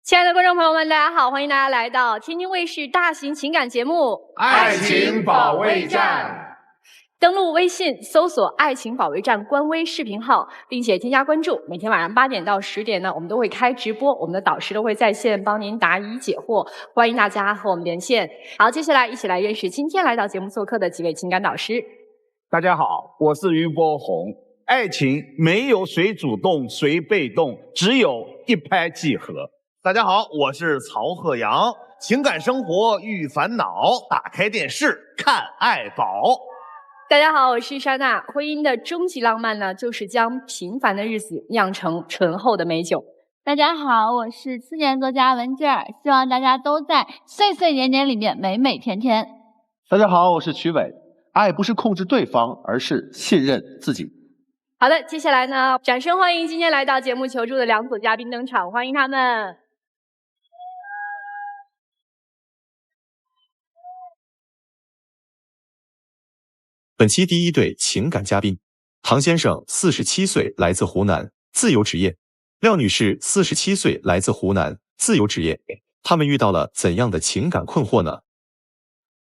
亲爱的观众朋友们，大家好，欢迎大家来到天津卫视大型情感节目《爱情保卫战》。登录微信搜索“爱情保卫战”官微视频号，并且添加关注。每天晚上8点到10点呢，我们都会开直播，我们的导师都会在线帮您答疑解惑，欢迎大家和我们连线。好，接下来一起来认识今天来到节目做客的几位情感导师。大家好，我是于波红。爱情没有谁主动谁被动，只有一拍即合。大家好，我是曹鹤阳。情感生活遇烦恼，打开电视看爱宝。大家好，我是莎娜。婚姻的终极浪漫呢，就是将平凡的日子酿成醇厚的美酒。大家好，我是次元作家文娟儿，希望大家都在岁岁年年里面美美甜甜。大家好，我是曲伟。爱不是控制对方，而是信任自己。好的，接下来呢，掌声欢迎今天来到节目求助的2组嘉宾登场，欢迎他们。本期第一对情感嘉宾，唐先生47岁，来自湖南，自由职业；廖女士47岁，来自湖南，自由职业。他们遇到了怎样的情感困惑呢？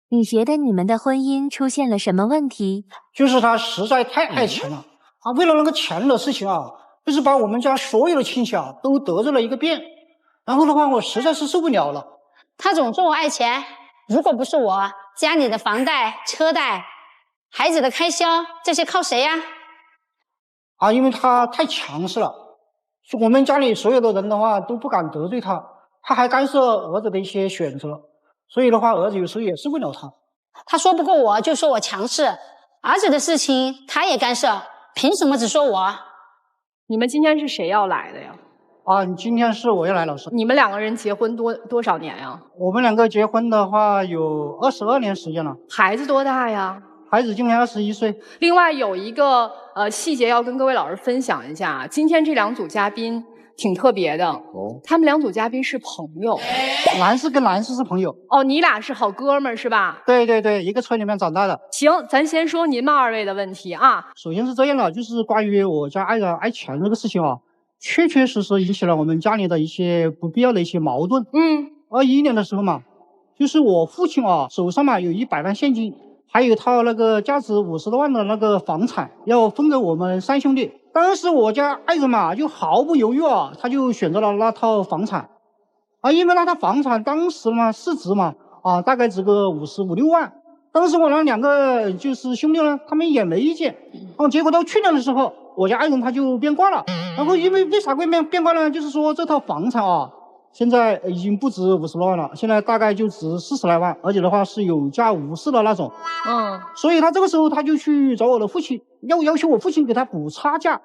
你觉得你们的婚姻出现了什么问题？就是他实在太爱钱了啊！为了那个钱的事情啊，就是把我们家所有的亲戚啊都得罪了一个遍。然后的话，我实在是受不了了。他总说我爱钱，如果不是我，家里的房贷、车贷、孩子的开销，这些靠谁呀？啊，因为他太强势了，我们家里所有的人的话都不敢得罪他，他还干涉儿子的一些选择，所以的话，儿子有时候也受不了他。他说不过我，就说我强势，儿子的事情他也干涉，凭什么只说我？你们今天是谁要来的呀？啊，今天是我要来，老师。你们2个人结婚多少年呀？我们2个结婚的话有22年时间了。孩子多大呀？孩子今年21岁。另外有一个细节要跟各位老师分享一下，今天这2组嘉宾挺特别的哦，他们2组嘉宾是朋友，男士跟男士是朋友。哦，你俩是好哥们儿是吧？对对对，一个村里面长大的。行，咱先说您们2位的问题啊。首先是这样的，就是关于我家爱钱这个事情啊，确确实实引起了我们家里的一些不必要的一些矛盾。21年的时候嘛，就是我父亲啊手上嘛有100万现金，还有一套那个价值50多万的那个房产要分给我们3兄弟。当时我家爱人嘛就毫不犹豫啊，他就选择了那套房产啊，因为那套房产当时嘛市值嘛大概值个55、6万。当时我那2个就是兄弟呢，他们也没意见。结果到去年的时候，我家爱人他就变卦了。然后因为为啥会变卦呢？就是说这套房产啊，现在已经不值50多万了，现在大概就值40来万，而且的话是有价无市的那种。所以他这个时候他就去找我的父亲，要求我父亲给他补差价。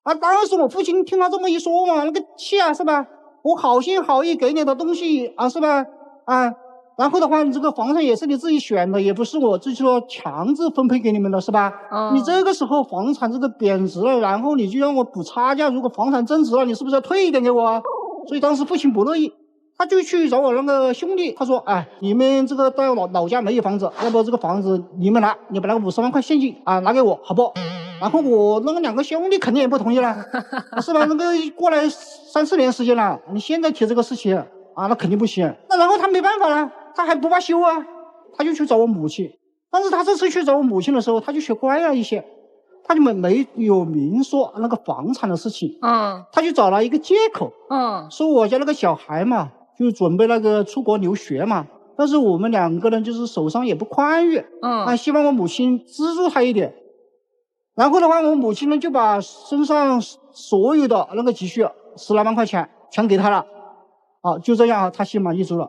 啊，当时我父亲听他这么一说嘛，那个气啊，是吧？我好心好意给你的东西啊，是吧？啊，然后的话，你这个房产也是你自己选的，也不是我就是说强制分配给你们的，是吧？你这个时候房产这个贬值了，然后你就让我补差价，如果房产增值了，你是不是要退一点给我啊？所以当时父亲不乐意，他就去找我那个兄弟，他说：“哎，你们这个到老家没有房子，要不这个房子你们拿，你把那个50万块现金啊拿给我，好不？”然后我那个2个兄弟肯定也不同意了，是吧？那个过来3、4年时间了，你现在提这个事情啊，那肯定不行。那然后他没办法了，他还不罢休啊，他就去找我母亲。但是他这次去找我母亲的时候，他就学乖了一些，他就没有明说那个房产的事情。他就找了一个借口。说我家那个小孩嘛，就准备那个出国留学嘛，但是我们2个人就是手上也不宽裕。希望我母亲资助他一点。然后的话，我母亲呢就把身上所有的那个积蓄10来万块钱全给他了。就这样他心满意足了。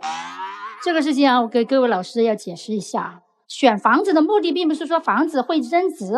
这个事情啊，我给各位老师要解释一下。选房子的目的并不是说房子会增值，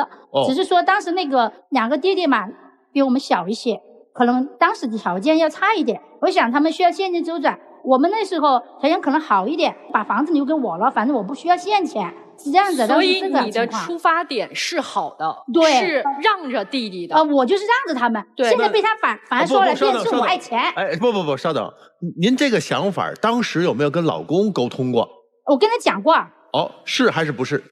只是说当时那个2个弟弟嘛比我们小一些，可能当时的条件要差一点，我想他们需要现金周转，我们那时候条件可能好一点，把房子留给我了，反正我不需要现钱，是这样子的。所以你的出发点是好的，对，是让着弟弟的。我就是让着他们，现在被他反而说了，变成我爱钱。不，稍等，您这个想法当时有没有跟老公沟通过？我跟他讲过。是还是不是？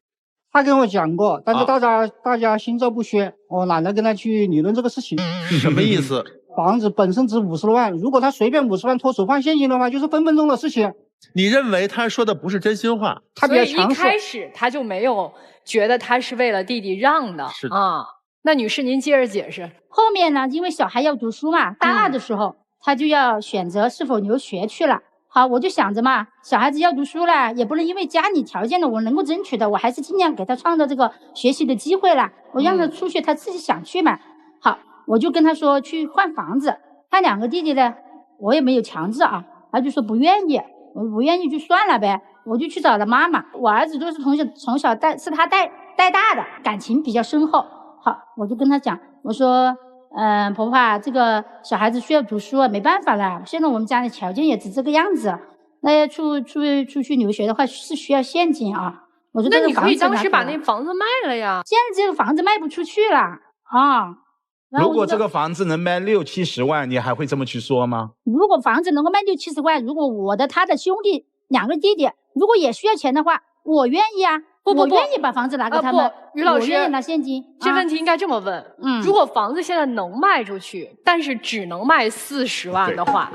他跟我讲过，但是大家心照不宣，我懒得跟他去理论这个事情。什么意思？房子本身值50多万，如果他随便50万脱手换现金的话，就是分分钟的事情。你认为他说的不是真心话？他比较强势。所以一开始他就没有觉得他是为了弟弟让的。是的啊。那女士您接着解释。后面呢，因为小孩要读书嘛，大2的时候，他就要选择是否留学去了。好，我就想着嘛，小孩子要读书了，也不能因为家里条件的我能够争取的，我还是尽量给他创造这个学习的机会了。我让他出去，他自己想去嘛。好，我就跟他说去换房子。他2个弟弟呢，我也没有强制啊，他就说不愿意，我不愿意就算了呗。我就去找了妈妈，我儿子都是从小是他带大的，感情比较深厚。好，我就跟他讲，我说，婆婆，这个小孩子需要读书，没办法了。现在我们家的条件也只这个样子，那要出去留学的话是需要现金啊。我说那你可以当时把那房子卖了呀。现在这个房子卖不出去了啊。如果这个房子能卖60、70万，你还会这么去说吗？如果房子能够卖60、70万，如果他的兄弟2个弟弟如果也需要钱的话，我愿意啊。我愿意把房子拿给他们。于老师，我愿意拿现金。这问题应该这么问：如果房子现在能卖出去，但是只能卖40万的话，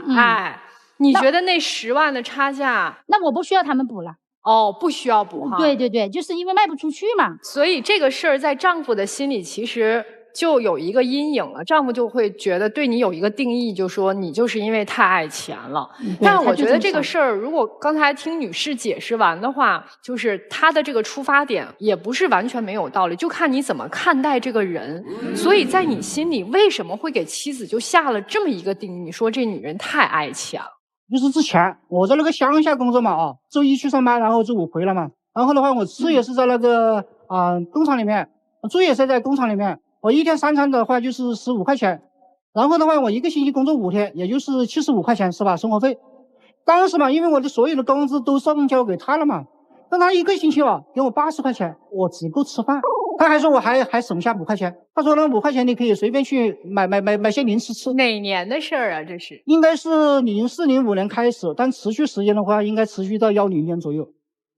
你觉得那10万的差价，那我不需要他们补了。哦，不需要补哈。对对对，就是因为卖不出去嘛。所以这个事儿在丈夫的心里其实就有一个阴影了，丈夫就会觉得对你有一个定义，就说你就是因为太爱钱了。但我觉得这个事儿，如果刚才听女士解释完的话，就是她的这个出发点也不是完全没有道理，就看你怎么看待这个人。所以在你心里，为什么会给妻子就下了这么一个定义，说这女人太爱钱了？就是之前我在那个乡下工作嘛，周1去上班，然后周5回来嘛。然后的话，我吃也是在那个工厂里面，住也是在工厂里面。我一天3餐的话就是15块钱，然后的话我1个星期工作5天，也就是75块钱是吧？生活费。当时嘛，因为我的所有的工资都上交给他了嘛，那他1个星期给我80块钱，我只够吃饭。他还说我还省下5块钱，他说那5块钱你可以随便去买些零食吃。哪年的事儿啊？这是应该是04、05年开始，但持续时间的话，应该持续到10年左右。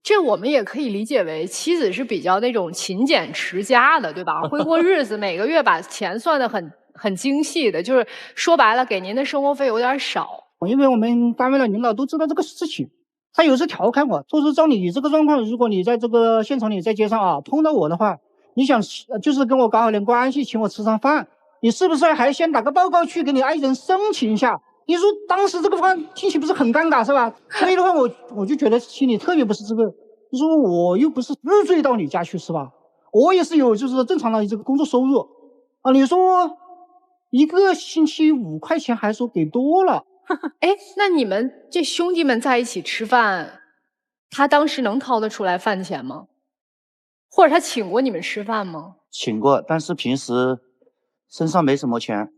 这我们也可以理解为妻子是比较那种勤俭持家的，对吧？会过日子，每个月把钱算得很精细的，就是说白了，给您的生活费有点少。因为我们单位的领导都知道这个事情，他有时调侃我，说是照你这个状况，如果你在这个县城里在街上碰到我的话，你想就是跟我搞好点关系，请我吃上饭，你是不是还先打个报告去给你爱人申请一下？你说当时这个话听起不是很尴尬是吧？所以的话我就觉得心里特别不是滋味。你说我又不是入赘到你家去是吧？我也是有就是正常的这个工作收入啊。你说1个星期5块钱还说给多了。哎，那你们这兄弟们在一起吃饭，他当时能掏得出来饭钱吗？或者他请过你们吃饭吗？请过，但是平时身上没什么钱。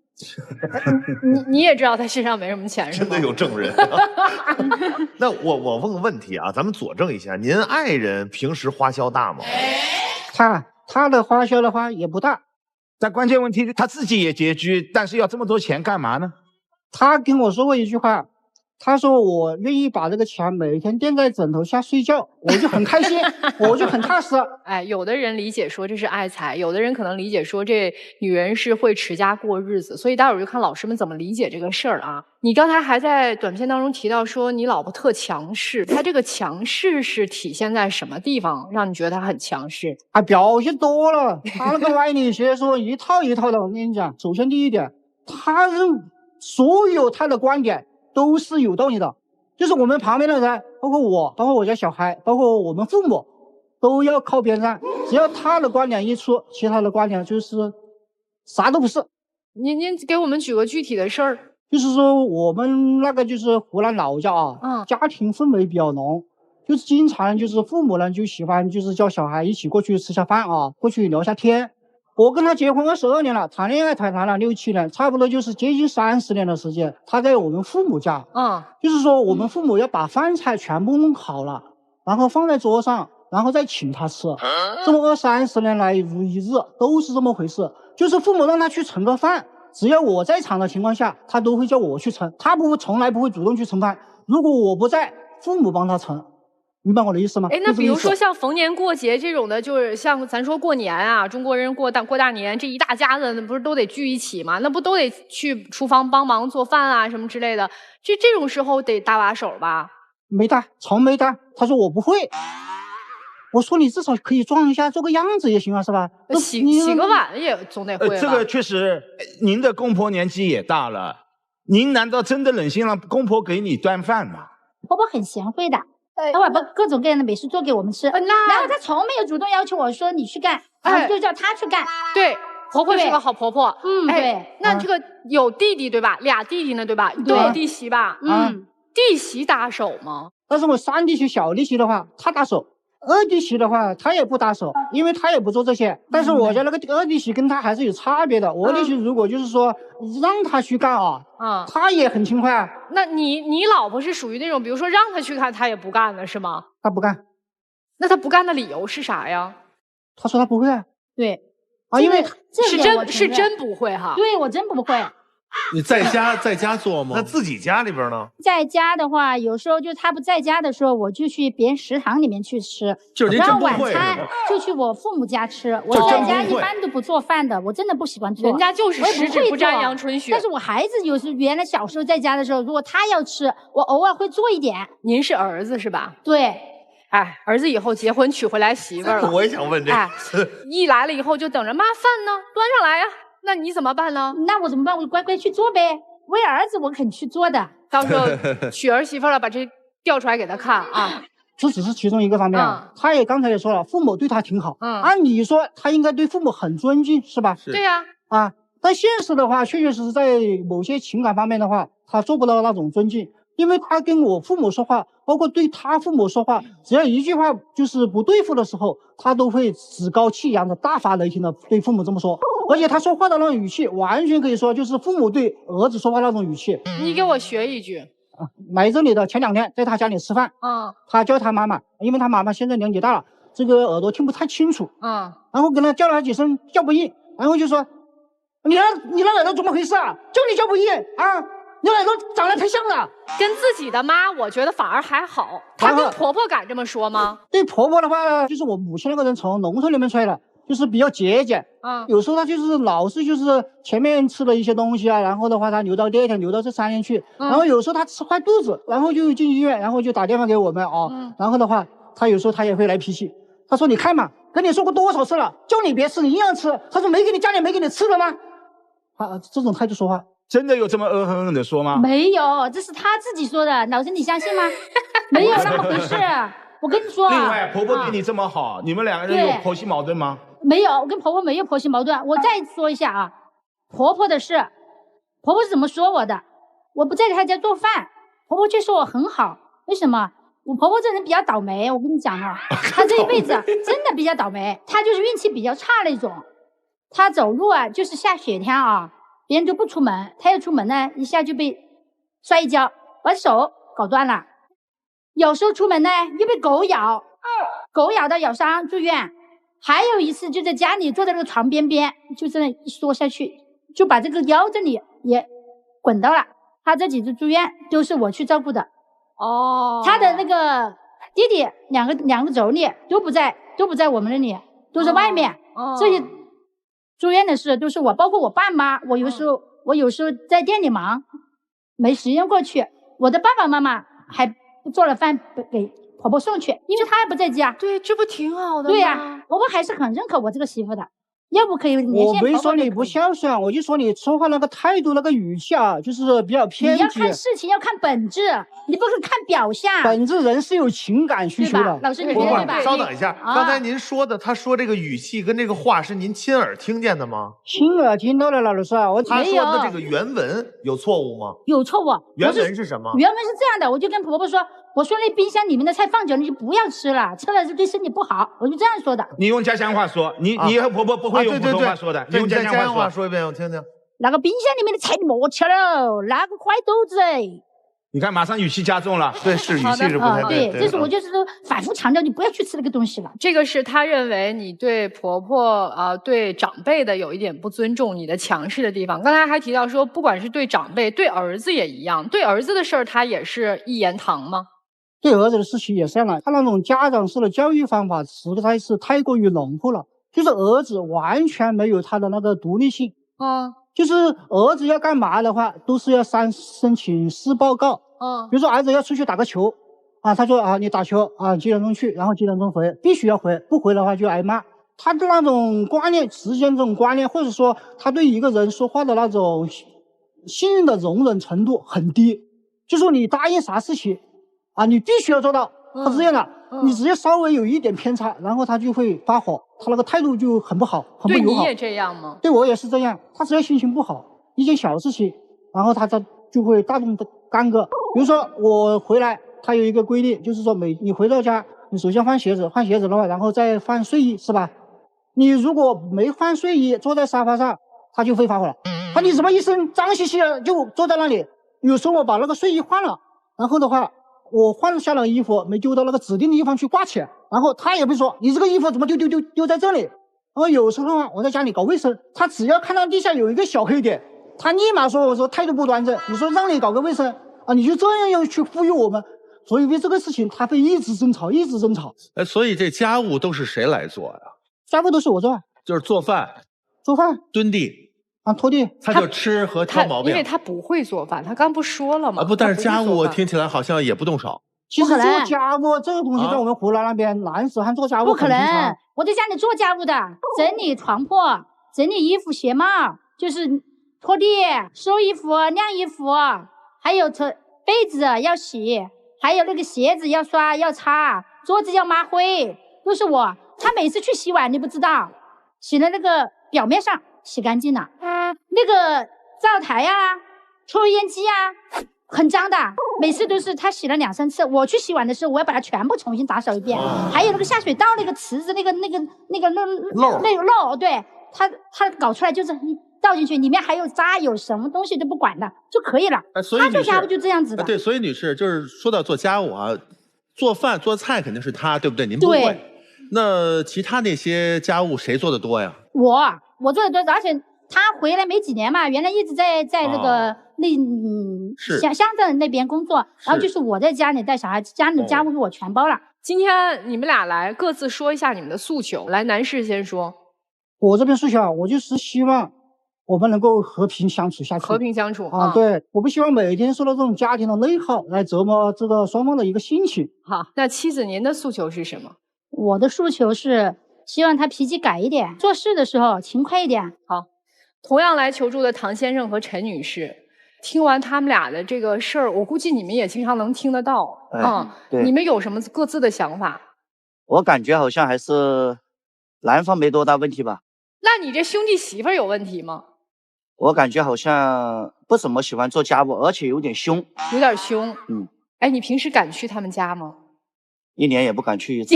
你也知道他身上没什么钱是吗？真的有证人。那我问个问题啊，咱们佐证一下，您爱人平时花销大吗？他的花销的话也不大，但关键问题他自己也拮据，但是要这么多钱干嘛呢？他跟我说过一句话，他说我愿意把这个钱每天垫在枕头下睡觉，我就很开心，我就很踏实。哎，有的人理解说这是爱财，有的人可能理解说这女人是会持家过日子，所以待会儿就看老师们怎么理解这个事儿啊。你刚才还在短片当中提到说你老婆特强势，她这个强势是体现在什么地方，让你觉得她很强势？表现多了，他那个歪理学说一套一套的。我跟你讲，首先第一点，他所有他的观点都是有道理的，就是我们旁边的人，包括我，包括我家小孩，包括我们父母，都要靠边站。只要他的观点一出，其他的观点就是啥都不是。您给我们举个具体的事儿。就是说我们那个就是湖南老家家庭氛围比较浓，就是经常就是父母呢就喜欢就是叫小孩一起过去吃下饭过去聊下天。我跟他结婚22年了，谈恋爱才谈了6、7年，差不多就是接近30年的时间。他在我们父母家，就是说我们父母要把饭菜全部弄好了，然后放在桌上，然后再请他吃。这么20-30年来如一日都是这么回事，就是父母让他去盛个饭，只要我在场的情况下，他都会叫我去盛，他从来不会主动去盛饭。如果我不在，父母帮他盛。明白我的意思吗？哎，那比如说像逢年过节这种的，就是像咱说过年啊，中国人过大年，这一大家子不是都得聚一起吗？那不都得去厨房帮忙做饭啊什么之类的？这种时候得搭把手吧？没搭，从没搭。他说我不会。我说你至少可以装一下，做个样子也行啊，是吧？洗个碗也总得会吧。这个确实，您的公婆年纪也大了，您难道真的忍心让公婆给你端饭吗？婆婆很贤惠的。她把各种各样的美食做给我们吃，然后她从没有主动要求我说你去干，然后就叫她去干。对，婆婆是个好婆婆。对。那这个有弟弟对吧？俩弟弟呢对吧？都有弟媳吧？弟媳搭手吗？但是我三弟媳、小弟媳的话，她搭手；二弟媳的话，她也不搭手，因为她也不做这些。但是我家那个二弟媳跟她还是有差别的。我弟媳如果就是说让她去干啊，她也很勤快啊。那你老婆是属于那种，比如说让她去干，她也不干的是吗？她不干。那她不干的理由是啥呀？她说她不会啊。对。因为是真不会哈。对，我真不会。你在家做吗？那自己家里边呢？在家的话，有时候就他不在家的时候，我就去别人食堂里面去吃，然后晚餐就去我父母家吃。我在家一般都不做饭的，我真的不喜欢做。人家就是十指不沾阳春雪。但是我孩子有时原来小时候在家的时候，如果他要吃，我偶尔会做一点。您是儿子是吧？对。哎，儿子以后结婚娶回来媳妇儿了。我也想问这个。哎，一来了以后就等着妈饭呢，端上来呀。那你怎么办呢？那我怎么办？我就乖乖去做呗。为儿子，我肯去做的。到时候娶儿媳妇了，把这调出来给他看啊。这只是其中一个方面。他也刚才也说了，父母对他挺好。按理说他应该对父母很尊敬，是吧？对呀。但现实的话，确确实实在某些情感方面的话，他做不到那种尊敬。因为他跟我父母说话，包括对他父母说话，只要一句话就是不对付的时候，他都会趾高气扬的、大发雷霆的对父母这么说。而且他说话的那种语气，完全可以说就是父母对儿子说话那种语气。你给我学一句。来这里的前2天在他家里吃饭，他叫他妈妈，因为他妈妈现在年纪大了，这个耳朵听不太清楚，然后跟他叫了几声叫不应，然后就说你那耳朵怎么回事啊？就你叫不应啊？你耳朵长得太像了。跟自己的妈，我觉得反而还好。她跟婆婆敢这么说吗？对婆婆的话，就是我母亲那个人从农村里面出来的，就是比较节俭。有时候她就是老是就是前面吃了一些东西啊，然后的话她留到第2天，留到这3天去。然后有时候她吃坏肚子，然后就进医院，然后就打电话给我们然后的话，她有时候她也会来脾气。她说：“你看嘛，跟你说过多少次了，叫你别吃，你硬要吃。”她说：“没给你家里没给你吃的吗？”这种态度说话。真的有这么恶狠狠的说吗？没有，这是他自己说的，老师你相信吗？没有那么回事。我跟你说。另外，婆婆对你这么好，你们2个人有婆媳矛盾吗？没有，我跟婆婆没有婆媳矛盾。我再说一下啊，婆婆的事，婆婆是怎么说我的？我不在她家做饭，婆婆却说我很好。为什么？我婆婆这人比较倒霉，我跟你讲啊，她这一辈子真的比较倒霉，她就是运气比较差那种。她走路啊，就是下雪天啊。别人都不出门，他要出门呢，一下就被摔一跤，把手搞断了。有时候出门呢，又被狗咬，狗咬到咬伤住院。还有一次就在家里坐在那个床边边，就这样一缩下去，就把这个腰这里也滚到了。他这几次住院都是我去照顾的。他的那个弟弟两个妯娌都不在我们那里，都在外面。这些住院的事都是我，包括我爸妈。我有时候在店里忙，没时间过去。我的爸爸妈妈还做了饭给婆婆送去，因为她也不在家。对，这不挺好的吗？对呀，婆婆还是很认可我这个媳妇的。要不可以连线我没说你不孝顺，我就说你说话那个态度、那个语气啊，就是比较偏激。你要看事情，要看本质，你不是看表象。本质人是有情感需求的。老师，你觉得对吧？稍等一下，刚才您说的，他说这个语气跟这个话是您亲耳听见的吗？亲耳听到的，老师啊，他说的这个原文有错误吗？有错误。原文是什么？原文是这样的，我就跟婆婆说，我说那冰箱里面的菜放久了你就不要吃了，吃了对身体不好，我就这样说的。你用家乡话说，你和婆婆不会用普通话说的。你用家乡话说一遍，我听听。那个冰箱里面的菜你莫吃了，那个坏肚子。你看，马上语气加重了。对，是语气是不太对。对，这是我就是反复强调，你不要去吃那个东西了。这个是他认为你对婆婆对长辈的有一点不尊重，你的强势的地方。刚才还提到说，不管是对长辈，对儿子也一样，对儿子的事儿他也是一言堂吗？对儿子的事情也是这样的，他那种家长式的教育方法实在是太过于浓厚了，就是儿子完全没有他的那个独立性。就是儿子要干嘛的话，都是要申请私报告。比如说儿子要出去打个球啊，他说啊，你打球啊，几点钟去，然后几点钟回，必须要回，不回的话就挨骂。他的那种观念，时间这种观念，或者说他对一个人说话的那种信任的容忍程度很低。就说你答应啥事情啊，你必须要做到，他是这样的。你只要稍微有一点偏差，然后他就会发火，他那个态度就很不好，很不友好。对你也这样吗？对我也是这样。他只要心情不好，一件小事情，然后他就会大动干戈。比如说我回来，他有一个规定，就是说你回到家，你首先换鞋子的话，然后再换睡衣，是吧？你如果没换睡衣，坐在沙发上，他就会发火了。你怎么一身脏兮兮的就坐在那里？有时候我把那个睡衣换了，然后的话，我换下了衣服没丢到那个指定的地方去挂起来，然后他也会说你这个衣服怎么丢在这里。然后有时候我在家里搞卫生，他只要看到地下有一个小黑点，他立马说我说态度不端正，你说让你搞个卫生啊，你就这样要去忽悠我们。所以为这个事情他会一直争吵。所以这家务都是谁来做呀？家务都是我做，就是做饭、蹲地啊、拖地。他就吃和挑毛病，因为他不会做饭，他刚不说了吗？不，但是家务听起来好像也不动手。其实做家务这个东西，在我们湖南那边，男士汉做家务不可能。我在家里做家务的，整理床铺、整理衣服鞋帽，就是拖地、收衣服、晾衣服，还有被子要洗，还有那个鞋子要刷要擦，桌子要抹灰，都是我。他每次去洗碗，你不知道，洗的那个表面上洗干净了，那个灶台呀、抽烟机呀很脏的，每次都是他洗了2、3次。我去洗碗的时候，我要把它全部重新打扫一遍。还有那个下水道那个池子那个漏，对，他搞出来就是倒进去，里面还有渣，有什么东西都不管的就可以了。他做家务就这样子的。对，所以女士就是说到做家务啊，做饭做菜肯定是他，对不对？您不会。那其他那些家务谁做的多呀？我做的多，而且他回来没几年嘛，原来一直在那个乡镇那边工作，然后就是我在家里带小孩，家里家务我全包了。今天你们俩来各自说一下你们的诉求，来，男士先说。我这边诉求啊，我就是希望我们能够和平相处下去。和平相处啊，对，我不希望每天受到这种家庭的内耗来折磨这个双方的一个心情。好，那妻子您的诉求是什么？我的诉求是希望他脾气改一点，做事的时候勤快一点。好，同样来求助的唐先生和陈女士，听完他们俩的这个事儿，我估计你们也经常能听得到。对，你们有什么各自的想法？我感觉好像还是男方没多大问题吧。那你这兄弟媳妇儿有问题吗？我感觉好像不怎么喜欢做家务，而且有点凶。有点凶。哎，你平时敢去他们家吗？1年也不敢去1次。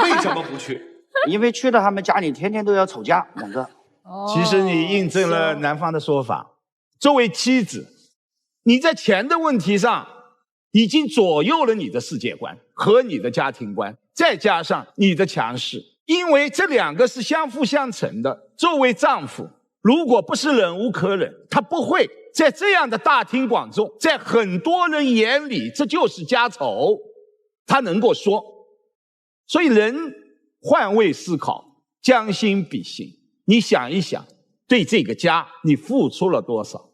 为什么不去？因为去了他们家里，天天都要吵架，2个。其实你印证了男方的说法。作为妻子，你在钱的问题上已经左右了你的世界观和你的家庭观，再加上你的强势，因为这2个是相辅相成的。作为丈夫，如果不是忍无可忍，他不会在这样的大庭广众，在很多人眼里这就是家丑，他能够说。所以人换位思考，将心比心，你想一想，对这个家你付出了多少，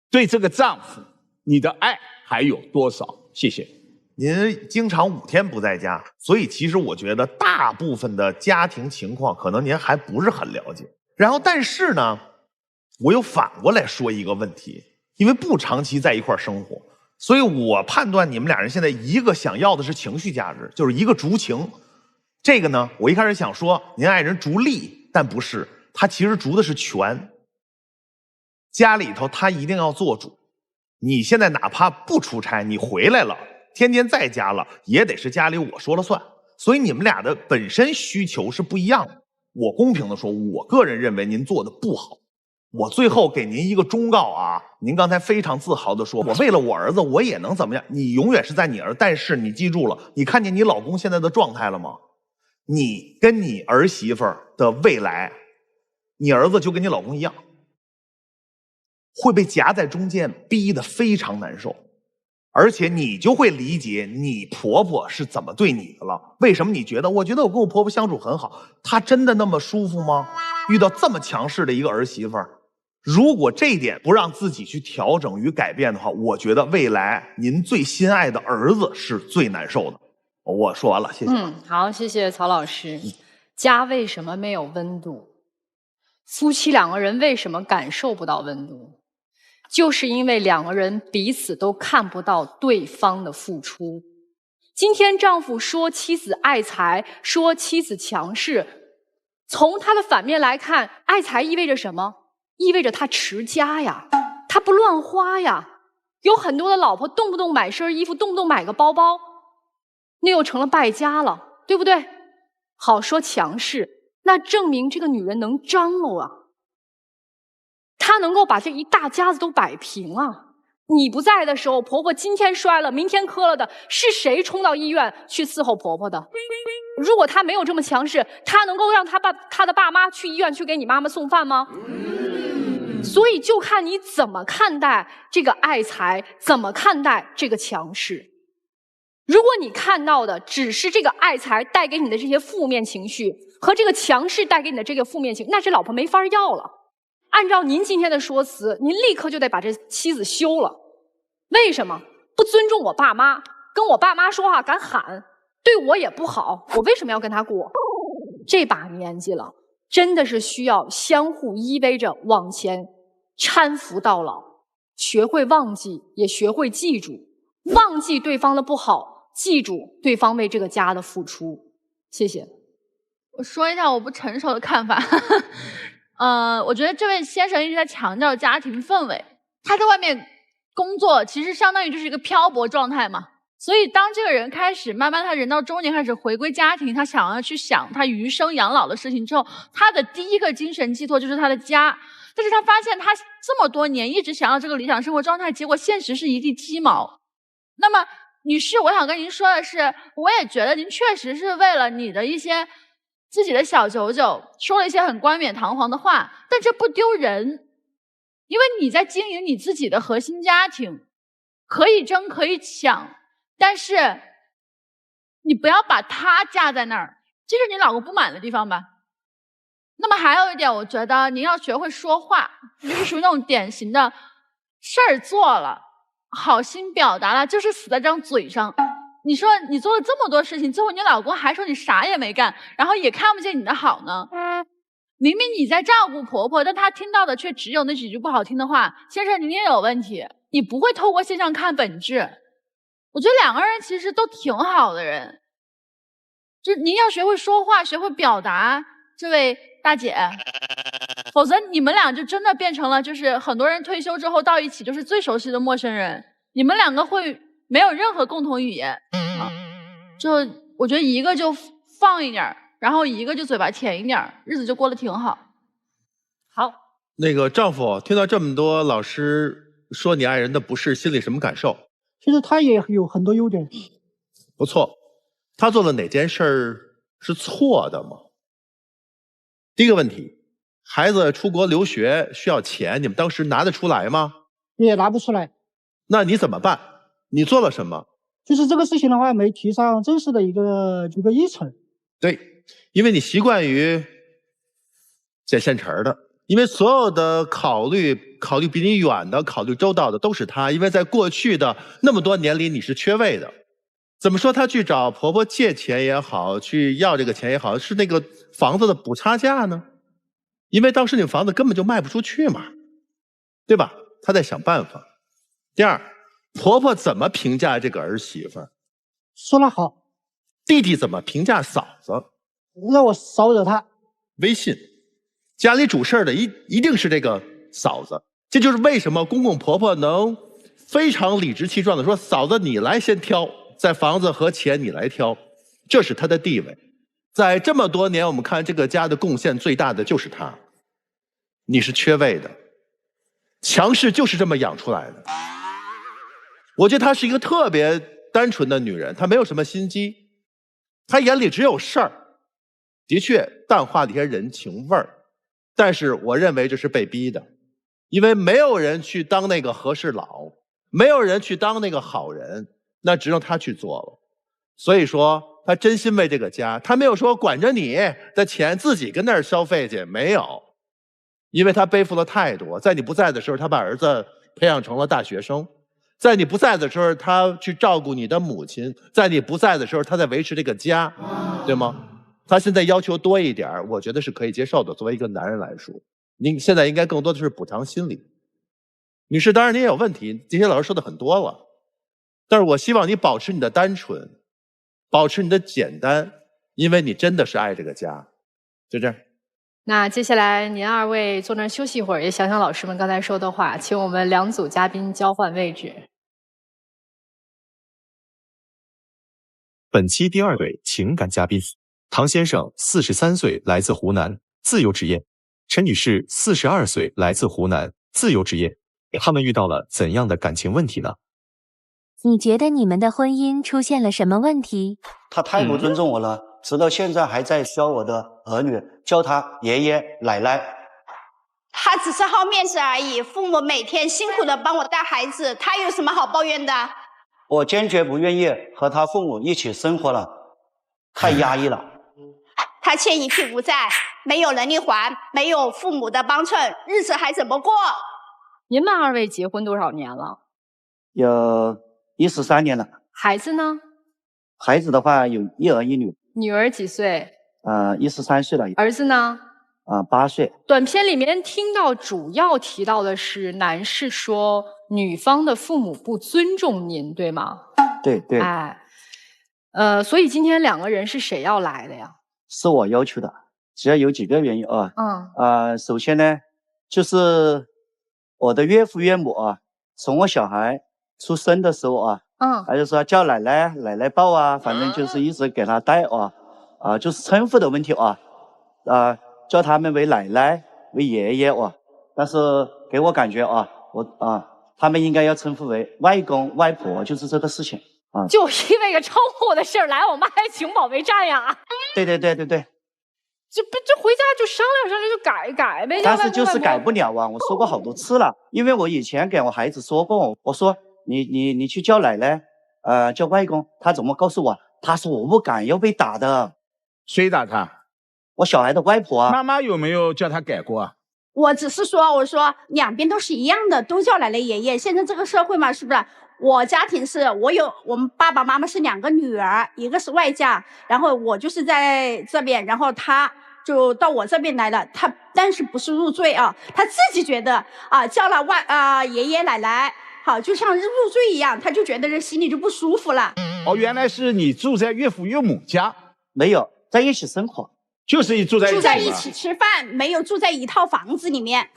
对这个丈夫你的爱还有多少？谢谢。您经常5天不在家，所以其实我觉得大部分的家庭情况可能您还不是很了解。然后但是呢，我又反过来说一个问题，因为不长期在一块生活，所以我判断你们俩人现在一个想要的是情绪价值，就是一个逐情。这个呢，我一开始想说您爱人逐利，但不是，他其实逐的是权。家里头他一定要做主，你现在哪怕不出差，你回来了，天天在家了，也得是家里我说了算。所以你们俩的本身需求是不一样的。我公平的说，我个人认为您做的不好。我最后给您一个忠告啊，您刚才非常自豪的说，我为了我儿子我也能怎么样，你永远是在你儿子，但是你记住了，你看见你老公现在的状态了吗？你跟你儿媳妇的未来，你儿子就跟你老公一样，会被夹在中间逼得非常难受。而且你就会理解你婆婆是怎么对你的了。为什么你觉得？我觉得我跟我婆婆相处很好，她真的那么舒服吗？遇到这么强势的一个儿媳妇儿，如果这一点不让自己去调整与改变的话，我觉得未来您最心爱的儿子是最难受的。我说完了，谢谢。好，谢谢曹老师。家为什么没有温度？夫妻两个人为什么感受不到温度？就是因为两个人彼此都看不到对方的付出。今天丈夫说妻子爱财，说妻子强势，从他的反面来看，爱财意味着什么？意味着他持家呀，他不乱花呀。有很多的老婆动不动买身衣服，动不动买个包包，那又成了败家了，对不对？好，说强势，那证明这个女人能张罗啊，她能够把这一大家子都摆平啊。你不在的时候，婆婆今天摔了，明天磕了的，是谁冲到医院去伺候婆婆的？如果她没有这么强势，她能够让她的爸妈去医院去给你妈妈送饭吗？所以就看你怎么看待这个爱财，怎么看待这个强势。如果你看到的只是这个爱财带给你的这些负面情绪和这个强势带给你的这个负面情绪，那这老婆没法要了。按照您今天的说辞，您立刻就得把这妻子休了。为什么？不尊重我爸妈，跟我爸妈说话敢喊，对我也不好，我为什么要跟他过？这把年纪了，真的是需要相互依偎着往前搀扶到老，学会忘记，也学会记住，忘记对方的不好，记住对方为这个家的付出。谢谢。我说一下我不成熟的看法。我觉得这位先生一直在强调家庭氛围，他在外面工作其实相当于就是一个漂泊状态嘛。所以当这个人开始慢慢他人到中年开始回归家庭，他想要去想他余生养老的事情之后，他的第一个精神寄托就是他的家。但是他发现他这么多年一直想要这个理想生活状态，结果现实是一地鸡毛。那么女士，我想跟您说的是，我也觉得您确实是为了你的一些自己的小九九说了一些很冠冕堂皇的话，但这不丢人，因为你在经营你自己的核心家庭，可以争可以抢，但是你不要把他架在那儿，这是你老公不满的地方吧。那么还有一点，我觉得您要学会说话，就是属于那种典型的事儿做了，好心表达了，就是死在这张嘴上。你说你做了这么多事情，最后你老公还说你啥也没干，然后也看不见你的好呢。明明你在照顾婆婆，但她听到的却只有那几句不好听的话。先生，您也有问题，你不会透过现象看本质。我觉得两个人其实都挺好的人，就您要学会说话，学会表达，这位大姐，否则你们俩就真的变成了就是很多人退休之后到一起就是最熟悉的陌生人，你们两个会没有任何共同语言啊。就我觉得一个就放一点，然后一个就嘴巴甜一点，日子就过得挺好。好，那个丈夫听到这么多老师说你爱人的不是，心里什么感受？其实他也有很多优点。不错，他做了哪件事儿是错的吗？第一个问题，孩子出国留学需要钱，你们当时拿得出来吗？也拿不出来。那你怎么办？你做了什么？就是这个事情的话，没提上正式的一个议程。对，因为你习惯于捡现成的，因为所有的考虑比你远的，考虑周到的都是他，因为在过去的那么多年里你是缺位的。怎么说他去找婆婆借钱也好，去要这个钱也好，是那个房子的补差价呢？因为当时那房子根本就卖不出去嘛，对吧？他在想办法。第二，婆婆怎么评价这个儿媳妇？说得好。弟弟怎么评价嫂子？让我少惹他。微信，家里主事的一定是这个嫂子，这就是为什么公公婆婆能非常理直气壮的说：“嫂子，你来先挑，在房子和钱你来挑。”这是她的地位。在这么多年，我们看这个家的贡献最大的就是她。你是缺位的，强势就是这么养出来的。我觉得她是一个特别单纯的女人，她没有什么心机，她眼里只有事儿。的确淡化了一些人情味儿，但是我认为这是被逼的，因为没有人去当那个和事佬，没有人去当那个好人，那只有他去做了。所以说他真心为这个家，他没有说管着你的钱自己跟那儿消费去，没有，因为他背负了太多。在你不在的时候，他把儿子培养成了大学生；在你不在的时候，他去照顾你的母亲；在你不在的时候，他在维持这个家，对吗？他现在要求多一点，我觉得是可以接受的。作为一个男人来说，您现在应该更多的是补偿心理。女士，当然你也有问题，这些老师说的很多了，但是我希望你保持你的单纯，保持你的简单，因为你真的是爱这个家。就这样。那接下来您二位坐那儿休息一会儿，也想想老师们刚才说的话，请我们两组嘉宾交换位置。本期第2对情感嘉宾，唐先生43岁，来自湖南，自由职业；陈女士42岁，来自湖南，自由职业。他们遇到了怎样的感情问题呢？你觉得你们的婚姻出现了什么问题？他太不尊重我了，直到现在还在教我的儿女，叫他爷爷奶奶。他只是好面子而已，父母每天辛苦的帮我带孩子，他有什么好抱怨的？我坚决不愿意和他父母一起生活了，太压抑了。他欠一屁股债，没有能力还，没有父母的帮衬，日子还怎么过？您们二位结婚多少年了？有13年了。孩子呢？孩子的话有1儿1女。女儿几岁？13岁了。儿子呢？8岁。短片里面听到主要提到的是男士说女方的父母不尊重您，对吗？对对。哎，所以今天2个人是谁要来的呀？是我要求的，主要有几个原因啊。首先呢，就是我的岳父岳母啊，从我小孩出生的时候啊，还是说叫奶奶奶奶抱啊，反正就是一直给他带啊，就是称呼的问题啊，叫他们为奶奶为爷爷啊，但是给我感觉啊，他们应该要称呼为外公外婆，就是这个事情啊。就因为个称呼的事儿来我们爱情保卫战呀？对。这回家就商量商量，就改一改呗。但是就是改不了啊！我说过好多次了，因为我以前给我孩子说过，我说你去叫奶奶，叫外公，他怎么告诉我？他说我不敢，要被打的。谁打他？我小孩的外婆啊。妈妈有没有叫他改过啊？我只是说，我说两边都是一样的，都叫奶奶爷爷。现在这个社会嘛，是不是？我家庭是我们爸爸妈妈是2个女儿，一个是外嫁，然后我就是在这边，然后他就到我这边来了。他但是不是入赘啊，他自己觉得叫了爷爷奶奶，好就像入赘一样，他就觉得这心里就不舒服了。原来是你住在岳父岳母家？没有，在一起生活，就是住在一起吃饭，没有住在一套房子里面。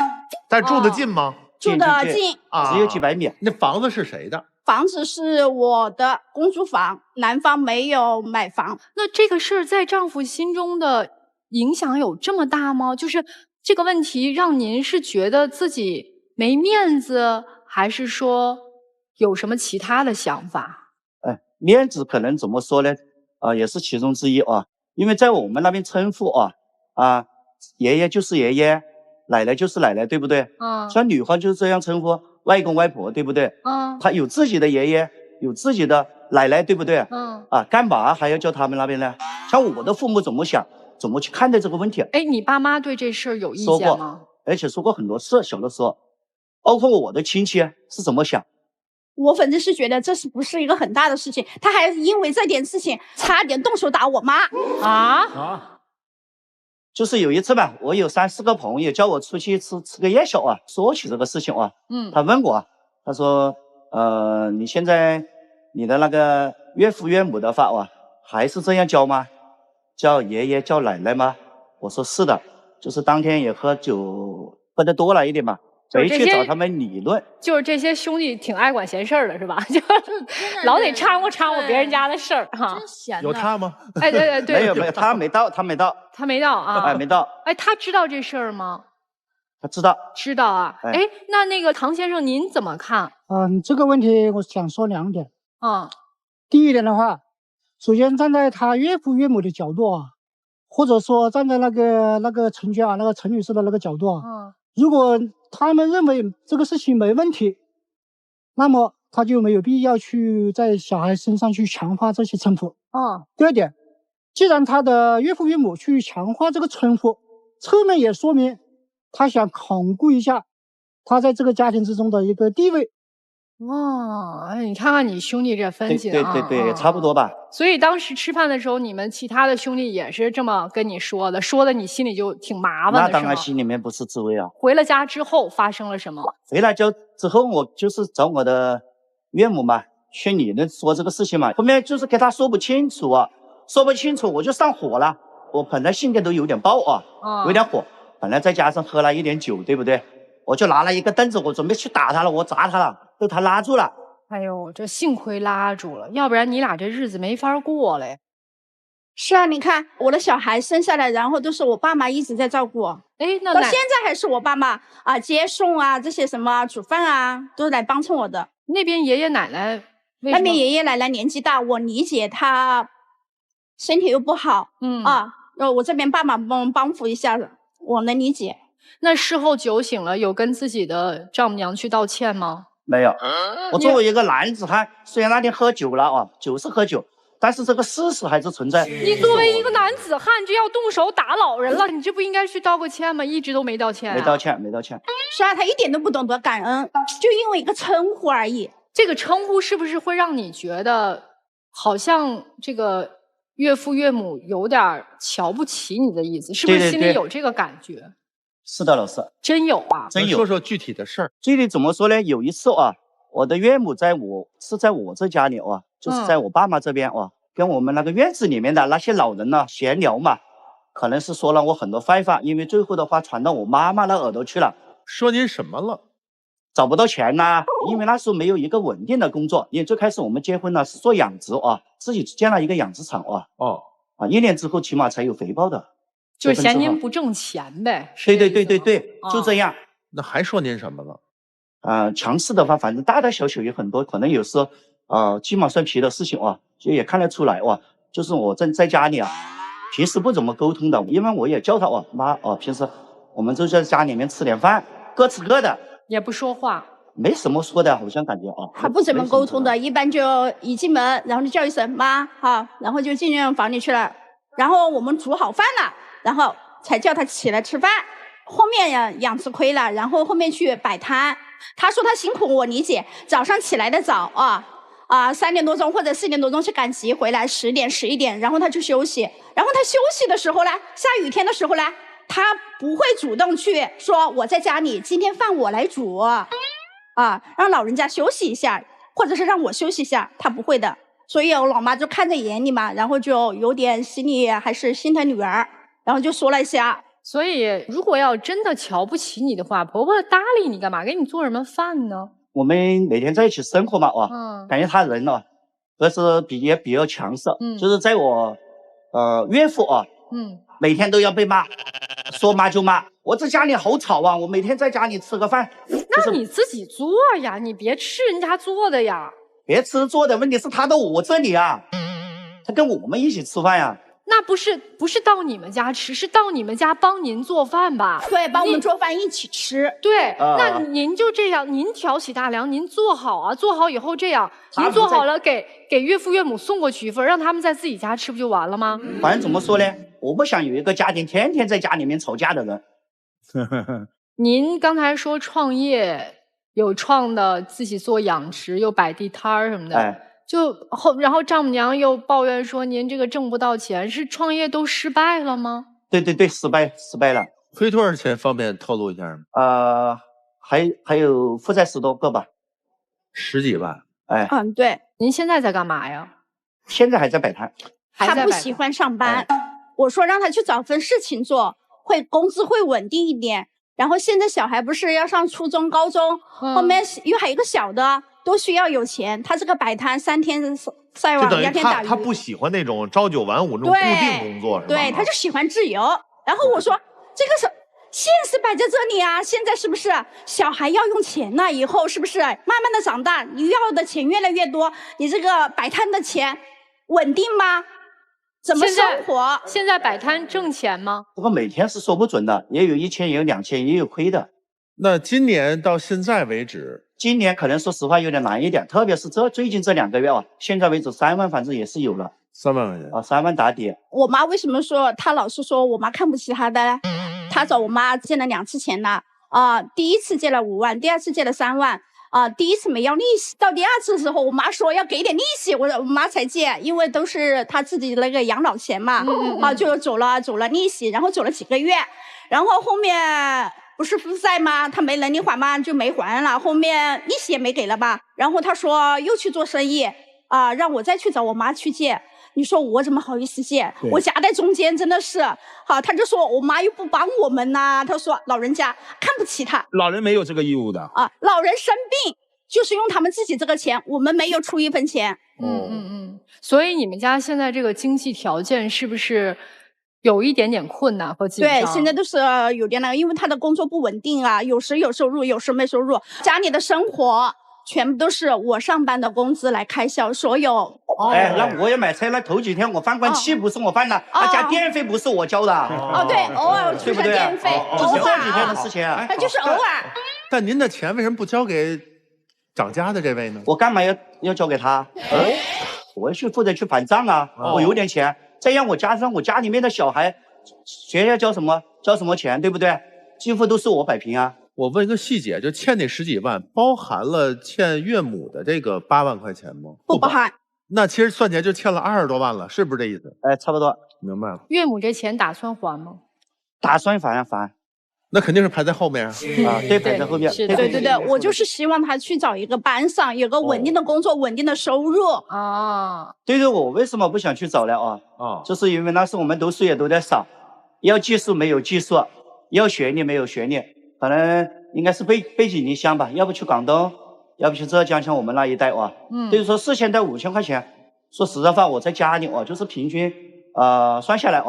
但住得近吗？住得近只有几百米。那房子是谁的？房子是我的公租房，男方没有买房。那这个事儿在丈夫心中的影响有这么大吗？就是这个问题让您是觉得自己没面子，还是说有什么其他的想法？面子可能怎么说呢？也是其中之一啊。因为在我们那边称呼爷爷就是爷爷，奶奶就是奶奶，对不对？像女方就是这样称呼外公外婆，对不对？他有自己的爷爷，有自己的奶奶，对不对？干嘛还要叫他们那边呢？像我的父母怎么想，怎么去看待这个问题？你爸妈对这事儿有意见吗？说过，而且说过很多次，小的时候，包括我的亲戚是怎么想。我反正是觉得这是不是一个很大的事情，他还因为这点事情差点动手打我妈就是有一次吧，我有3、4个朋友叫我出去吃个夜宵说起这个事情他问我，他说你现在你的那个岳父岳母的话还是这样叫吗？叫爷爷叫奶奶吗？我说是的，就是当天也喝酒喝得多了一点嘛，回去找他们理论。就是这些兄弟挺爱管闲事儿的是吧？就老得掺和别人家的事儿哈。真闲。有他吗？对，没有，他没到他没到啊。没到。他知道这事儿吗？他知道啊。那个唐先生您怎么看？这个问题我想说2点。第一点的话，首先站在他岳父岳母的角度或者说站在那个陈娟那个陈女士的那个角度如果他们认为这个事情没问题，那么他就没有必要去在小孩身上去强化这些称呼。第二点，既然他的岳父岳母去强化这个称呼，侧面也说明他想巩固一下他在这个家庭之中的一个地位。你看看你兄弟这分析啊，对，差不多吧。所以当时吃饭的时候，你们其他的兄弟也是这么跟你说的你心里就挺麻烦的，那当然心里面不是滋味啊。回了家之后发生了什么？回来之后，我就是找我的岳母嘛，去理论说这个事情嘛。后面就是跟他说不清楚我就上火了。我本来性格都有点暴有点火，本来再加上喝了一点酒，对不对？我就拿了一个凳子，我准备去打他了，我砸他了，被他拉住了。哎呦，这幸亏拉住了，要不然你俩这日子没法过嘞。是啊，你看我的小孩生下来，然后都是我爸妈一直在照顾。那到现在还是我爸妈接送这些什么煮饭都是来帮衬我的。那边爷爷奶奶，那边爷爷奶奶年纪大，我理解他身体又不好，我这边爸妈帮扶一下，我能理解。那事后酒醒了，有跟自己的丈母娘去道歉吗？没有。我作为一个男子汉，虽然那天喝酒了酒是喝酒，但是这个事实还是存在。你作为一个男子汉就要动手打老人了，你这不应该去道个歉吗？一直都没道歉。没道歉。是啊，他一点都不懂得感恩，就因为一个称呼而已。这个称呼是不是会让你觉得好像这个岳父岳母有点瞧不起你的意思？是不是心里有这个感觉？是的，老师，真有啊，真有。说说具体的事儿。具体怎么说呢？有一次我的岳母在我这家里就是在我爸妈这边跟我们那个院子里面的那些老人闲聊嘛，可能是说了我很多坏话，因为最后的话传到我妈妈的耳朵去了。说您什么了？找不到钱呐，因为那时候没有一个稳定的工作。因为最开始我们结婚呢是做养殖自己建了一个养殖场1年之后起码才有回报的。就嫌您不挣钱呗。对，就这样。那还说您什么了？强势的话，反正大大小小有很多，可能有时鸡毛蒜皮的事情就也看得出来就是我在家里平时不怎么沟通的，因为我也叫他妈平时我们就在家里面吃点饭，各吃各的，也不说话，没什么说的，好像感觉他不怎么沟通的，一般就一进门然后就叫一声妈然后就进房里去了，然后我们煮好饭了，然后才叫他起来吃饭。后面养吃亏了，然后后面去摆摊。他说他辛苦，我理解。早上起来的早3点多钟或者4点多钟去赶集，回来10点11点，然后他去休息。然后他休息的时候呢，下雨天的时候呢，他不会主动去说我在家里，今天饭我来煮让老人家休息一下，或者是让我休息一下，他不会的。所以我老妈就看在眼里嘛，然后就有点心里还是心疼女儿，然后就说了一下。所以如果要真的瞧不起你的话，婆婆搭理你干嘛？给你做什么饭呢？我们每天在一起生活嘛感觉他人还是也比较强势，就是在我岳父每天都要被骂，说骂就骂。我在家里好吵我每天在家里吃个饭，那你自己做呀，你别吃人家做的呀。别吃做的，问题是他到我这里他跟我们一起吃饭呀。那不是到你们家吃，是到你们家帮您做饭吧？对，帮我们做饭一起吃。对，那您就这样，您挑起大梁，您做好做好以后这样，您做好了给岳父岳母送过去一份，让他们在自己家吃不就完了吗？反正怎么说呢，我不想有一个家庭天天在家里面吵架的人。您刚才说创业有创的，自己做养殖，又摆地摊儿什么的。然后丈母娘又抱怨说您这个挣不到钱，是创业都失败了吗？对，失败了。亏多少钱？方便透露一下吗？还有负债10多个吧，10几万。对。您现在在干嘛呀？现在还在摆摊。他不喜欢上班，我说让他去找份事情做，工资会稳定一点。然后现在小孩不是要上初中、高中，后面因为还有一个小的。都需要有钱，他这个摆摊3天晒网，2天打鱼。他不喜欢那种朝9晚5那种固定工作，是吧？对，他就喜欢自由。然后我说，这个是现实摆在这里现在是不是小孩要用钱了？以后是不是慢慢的长大，你要的钱越来越多，你这个摆摊的钱稳定吗？怎么生活？现在摆摊挣钱吗？这个每天是说不准的，也有1000，也有2000，也有亏的。那今年到现在为止，今年可能说实话有点难一点，特别是最近这2个月啊，现在为止3万反正也是有了，3万块钱啊，3万打底。我妈为什么说她老是说我妈看不起她的呢？她找我妈借了2次钱了第一次借了5万，第2次借了3万。第一次没要利息，到第2次的时候，我妈说要给点利息，我妈才借，因为都是她自己那个养老钱嘛，就走了利息，然后走了几个月，然后后面不是负债吗？她没能力还嘛，就没还了，后面利息也没给了吧，然后她说又去做生意让我再去找我妈去借。你说我怎么好意思借？我夹在中间，真的是他就说我妈又不帮我们呐，他说老人家看不起他，老人没有这个义务的老人生病就是用他们自己这个钱，我们没有出1分钱。所以你们家现在这个经济条件是不是有一点点困难和紧张？对，现在都是有点那个，因为他的工作不稳定啊，有时有收入，有时没收入，家里的生活全部都是我上班的工资来开销，所有。那我也买车，那头几天我翻罐气不是我翻的，加电费不是我交的。对，偶尔出下电费，就是这几天的事情啊。就是偶尔。但您的钱为什么不交给掌家的这位呢？我干嘛要交给他？我负责去反账啊，我有点钱，这样我加上我家里面的小孩，学校交什么钱，对不对？几乎都是我摆平啊。我问一个细节，就欠那10几万，包含了欠岳母的这个8万块钱吗？不包含。那其实算起来就欠了20多万了，是不是这意思？差不多。明白了。岳母这钱打算还吗？打算还。那肯定是排在后面啊。对，排在后面。对，我就是希望他去找一个班上，有个稳定的工作，稳定的收入对，我为什么不想去找呢？就是因为那时我们读书也读得少，要技术没有技术，要学历没有学历，可能应该是背井离乡吧，要不去广东，要不去浙江，像我们那一带就是说4000到5000块钱，说实在话，我在家里就是平均算下来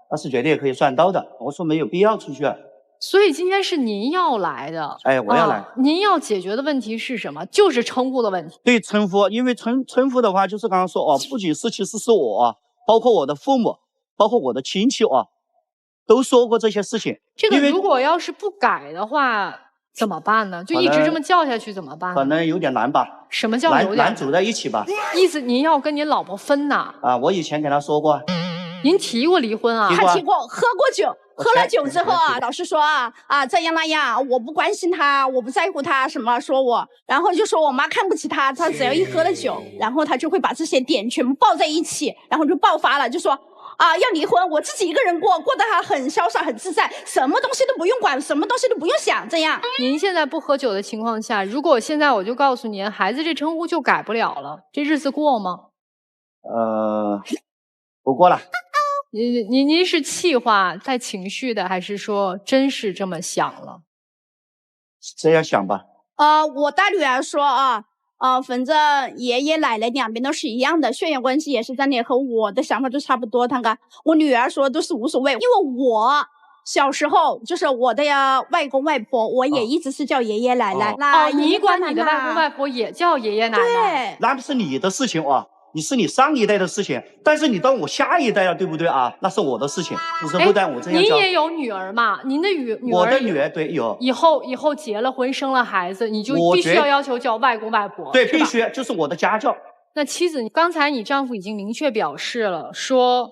那是绝对可以算到的。我说没有必要出去。所以今天是您要来的，我要来。您要解决的问题是什么？就是称呼的问题。对，称呼，因为称呼的话，就是刚刚说不仅是其实是我包括我的父母，包括我的亲戚都说过这些事情。这个如果要是不改的话，怎么办呢？就一直这么叫下去怎么办呢？可能有点难吧。什么叫有点难走在一起吧？意思您要跟您老婆分呐？我以前跟她说过。您提过离婚啊？他提过，喝过酒。喝了酒之后老是说这样那样，我不关心他，我不在乎他，什么说我，然后就说我妈看不起他，他只要一喝了酒，然后他就会把这些点全部抱在一起，然后就爆发了，就说要离婚，我自己一个人过得还很潇洒很自在，什么东西都不用管，什么东西都不用想，这样。您现在不喝酒的情况下，如果现在我就告诉您，孩子这称呼就改不了了，这日子过吗？不过了。您是气话带情绪的，还是说真是这么想了？这样想吧。我大女儿说反正爷爷奶奶两边都是一样的，血缘关系也是这里，和我的想法都差不多。我女儿说都是无所谓，因为我小时候就是我的外公外婆，我也一直是叫爷爷奶奶。你管你的外公外婆也叫爷爷奶奶？对，那是你的事情你是你上一代的事情，但是你到我下一代了，对不对那是我的事情，就是不但我这样教。您也有女儿嘛？您的女儿，我的女儿对有。以后结了婚生了孩子，你就必须要求叫外公外婆。对，必须，就是我的家教。那妻子，刚才你丈夫已经明确表示了，说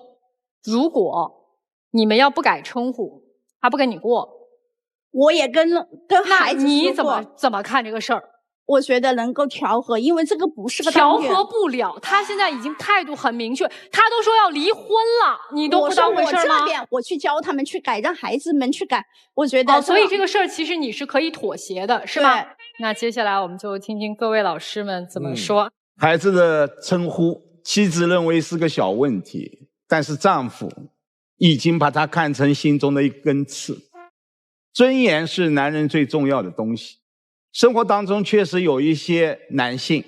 如果你们要不改称呼，他不跟你过。我也跟孩子说过。你怎么看这个事儿？我觉得能够调和，因为这个不是个调和不了。他现在已经态度很明确，他都说要离婚了，你都不当回事吗？我去教他们去改，让孩子们去改。我觉得所以这个事儿其实你是可以妥协的，是吧？那接下来我们就听听各位老师们怎么说。孩子的称呼，妻子认为是个小问题，但是丈夫已经把它看成心中的一根刺。尊严是男人最重要的东西。生活当中确实有一些男性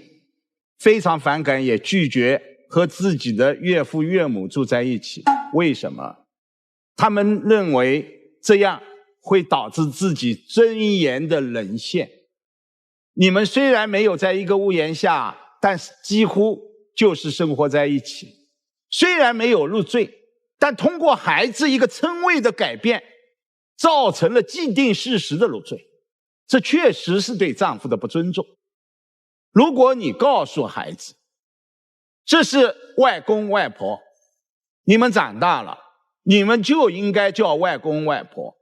非常反感，也拒绝和自己的岳父岳母住在一起。为什么？他们认为这样会导致自己尊严的沦陷。你们虽然没有在一个屋檐下，但是几乎就是生活在一起。虽然没有入赘，但通过孩子一个称谓的改变，造成了既定事实的入赘。这确实是对丈夫的不尊重。如果你告诉孩子，这是外公外婆，你们长大了，你们就应该叫外公外婆。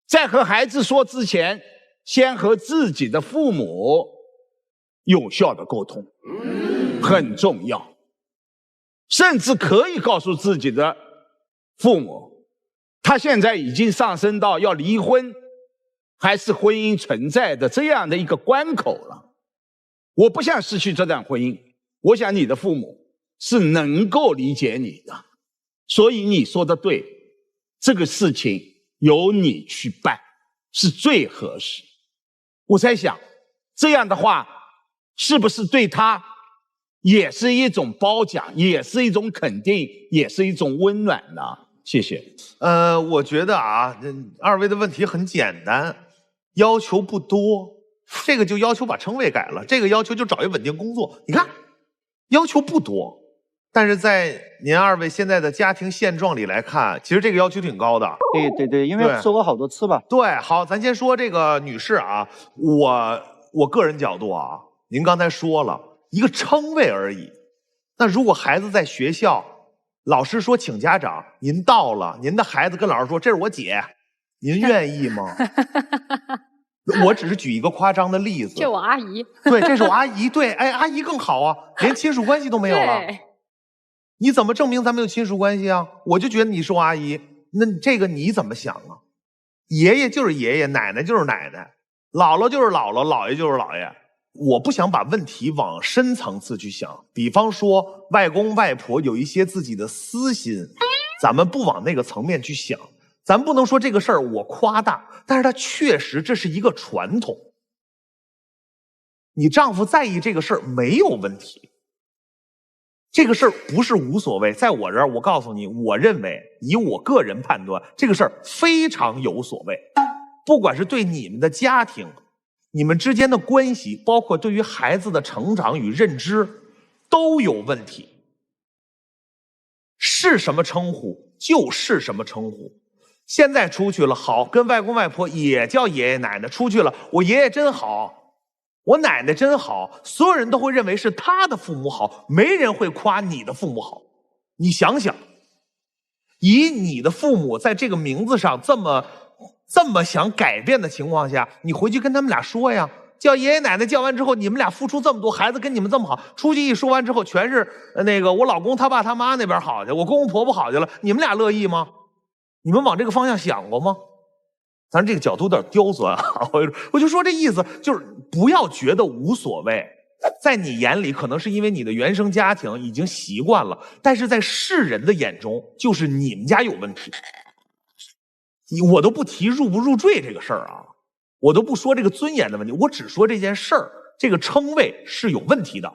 在和孩子说之前，先和自己的父母有效的沟通，很重要。甚至可以告诉自己的父母，他现在已经上升到要离婚还是婚姻存在的这样的一个关口了。我不想失去这段婚姻，我想你的父母是能够理解你的，所以你说的对，这个事情由你去办是最合适。我在想，这样的话是不是对他也是一种褒奖，也是一种肯定，也是一种温暖呢？谢谢。我觉得啊，二位的问题很简单，要求不多，这个就要求把称谓改了，这个要求就找一稳定工作。你看，要求不多，但是在您二位现在的家庭现状里来看，其实这个要求挺高的。对，因为说过好多次吧。对，好，咱先说这个女士啊，我个人角度啊，您刚才说了一个称谓而已。那如果孩子在学校，老师说请家长，您到了，您的孩子跟老师说这是我姐，您愿意吗？我只是举一个夸张的例子。这我阿姨。对，这是我阿姨。对，哎，阿姨更好啊，连亲属关系都没有了。你怎么证明咱们有亲属关系啊？我就觉得你是我阿姨，那这个你怎么想啊？爷爷就是爷爷，奶奶就是奶奶，姥姥就是姥姥，姥爷就是姥爷。我不想把问题往深层次去想，比方说外公外婆有一些自己的私心，咱们不往那个层面去想。咱不能说这个事儿我夸大，但是它确实这是一个传统。你丈夫在意这个事儿没有问题，这个事儿不是无所谓。在我这儿，我告诉你，我认为以我个人判断，这个事儿非常有所谓。不管是对你们的家庭，你们之间的关系，包括对于孩子的成长与认知，都有问题。是什么称呼就是什么称呼。现在出去了，好，跟外公外婆也叫爷爷奶奶，出去了，我爷爷真好，我奶奶真好，所有人都会认为是他的父母好，没人会夸你的父母好。你想想，以你的父母在这个名字上这么想改变的情况下，你回去跟他们俩说呀，叫爷爷奶奶叫完之后，你们俩付出这么多，孩子跟你们这么好，出去一说完之后，全是那个我老公他爸他妈那边好去，我公公婆婆好去了，你们俩乐意吗？你们往这个方向想过吗？咱这个角度有点刁钻啊，我就说这意思，就是不要觉得无所谓，在你眼里可能是因为你的原生家庭已经习惯了，但是在世人的眼中，就是你们家有问题。我都不提入不入赘这个事儿啊，我都不说这个尊严的问题，我只说这件事儿，这个称谓是有问题的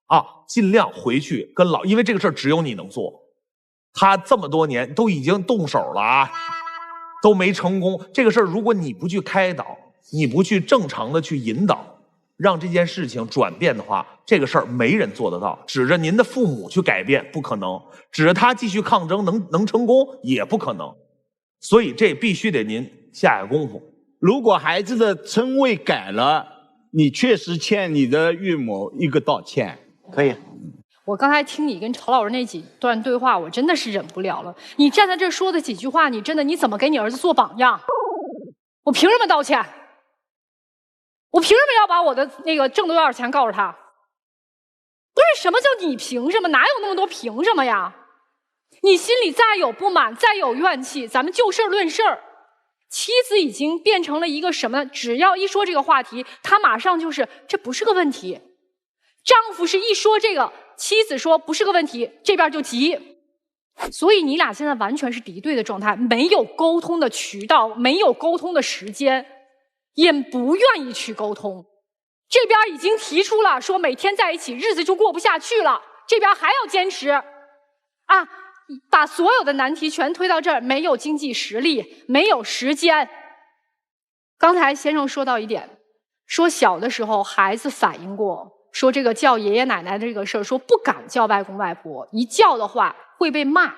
啊，尽量回去跟因为这个事儿只有你能做。他这么多年都已经动手了啊，都没成功。这个事儿如果你不去开导，你不去正常的去引导，让这件事情转变的话，这个事儿没人做得到。指着您的父母去改变不可能，指着他继续抗争能成功也不可能。所以这必须得您下下功夫。如果孩子的称谓改了，你确实欠你的岳母一个道歉。可以。我刚才听你跟曹老师那几段对话，我真的是忍不了了。你站在这说的几句话，你怎么给你儿子做榜样？我凭什么道歉？我凭什么要把我的那个挣多少钱告诉他？不是，什么叫你凭什么？哪有那么多凭什么呀？你心里再有不满，再有怨气，咱们就事论事儿。妻子已经变成了一个什么呢？只要一说这个话题，他马上就是这不是个问题。丈夫是一说这个，妻子说不是个问题，这边就急。所以你俩现在完全是敌对的状态，没有沟通的渠道，没有沟通的时间，也不愿意去沟通。这边已经提出了说每天在一起日子就过不下去了，这边还要坚持啊，把所有的难题全推到这儿，没有经济实力，没有时间。刚才先生说到一点，说小的时候孩子反映过，说这个叫爷爷奶奶的这个事儿，说不敢叫外公外婆，一叫的话会被骂。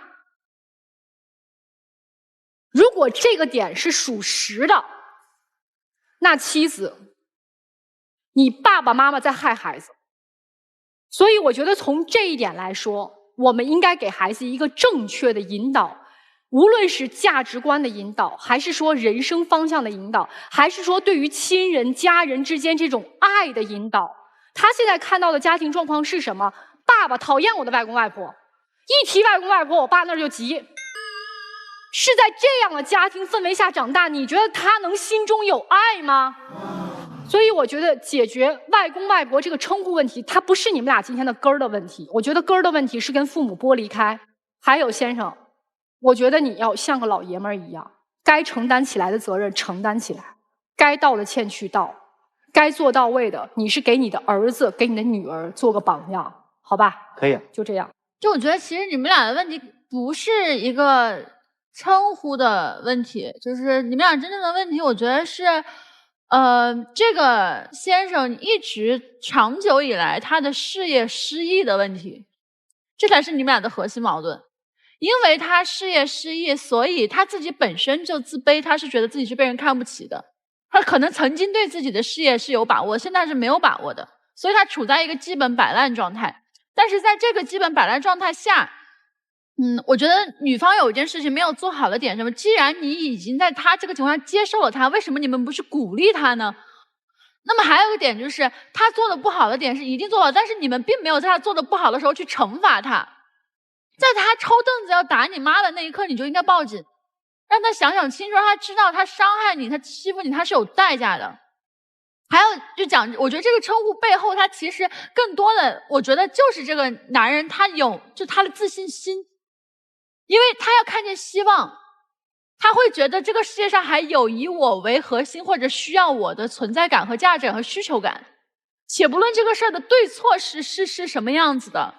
如果这个点是属实的，那妻子，你爸爸妈妈在害孩子。所以我觉得从这一点来说，我们应该给孩子一个正确的引导，无论是价值观的引导，还是说人生方向的引导，还是说对于亲人家人之间这种爱的引导。他现在看到的家庭状况是什么？爸爸讨厌我的外公外婆，一提外公外婆，我爸那儿就急。是在这样的家庭氛围下长大，你觉得他能心中有爱吗？所以我觉得解决外公外婆这个称呼问题，它不是你们俩今天的根儿的问题。我觉得根儿的问题是跟父母剥离开。还有先生，我觉得你要像个老爷们儿一样，该承担起来的责任承担起来，该道的歉去道，该做到位的，你是给你的儿子、给你的女儿做个榜样，好吧？可以，就这样。就我觉得其实你们俩的问题不是一个称呼的问题，就是你们俩真正的问题，我觉得是，这个先生一直长久以来他的事业失意的问题，这才是你们俩的核心矛盾。因为他事业失意，所以他自己本身就自卑，他是觉得自己是被人看不起的。他可能曾经对自己的事业是有把握，现在是没有把握的，所以他处在一个基本摆烂状态。但是在这个基本摆烂状态下，我觉得女方有一件事情没有做好的点什么？既然你已经在他这个情况下接受了他，为什么你们不去鼓励他呢？那么还有一个点就是，他做的不好的点是一定做好，但是你们并没有在他做的不好的时候去惩罚他。在他抽凳子要打你妈的那一刻，你就应该报警，让他想想清楚，让他知道他伤害你，他欺负你，他是有代价的。还有就讲，我觉得这个称呼背后，他其实更多的，我觉得就是这个男人他有就他的自信心，因为他要看见希望，他会觉得这个世界上还有以我为核心或者需要我的存在感和价值和需求感，且不论这个事儿的对错是什么样子的，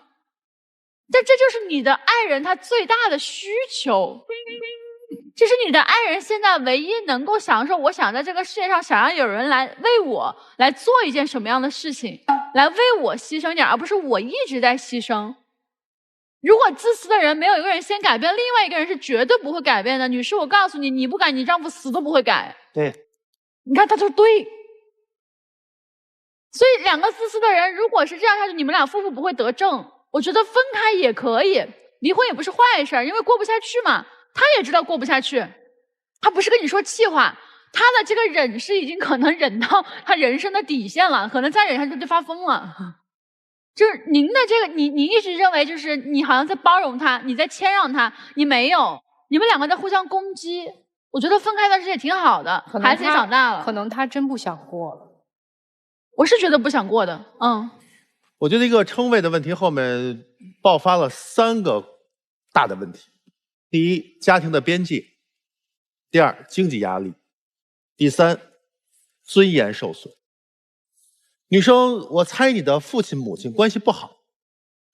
但这就是你的爱人他最大的需求。这是你的爱人现在唯一能够享受，我想在这个世界上想让有人来为我来做一件什么样的事情，来为我牺牲点，而不是我一直在牺牲。如果自私的人没有一个人先改变，另外一个人是绝对不会改变的。女士，我告诉你，你不改，你丈夫死都不会改。对，你看他就对。所以两个自私的人，如果是这样下去，你们俩夫妇不会得正。我觉得分开也可以，离婚也不是坏事，因为过不下去嘛。他也知道过不下去，他不是跟你说气话，他的这个忍是已经可能忍到他人生的底线了，可能再忍下去就发疯了。就是您的这个，你一直认为就是你好像在包容他，你在谦让他，你没有，你们两个在互相攻击。我觉得分开的时也挺好的，孩子也长大了，可能他真不想过了。我是觉得不想过的，我觉得一个称谓的问题后面爆发了3个大的问题。第一，家庭的边界；第二，经济压力；第三，尊严受损。女生，我猜你的父亲母亲关系不好，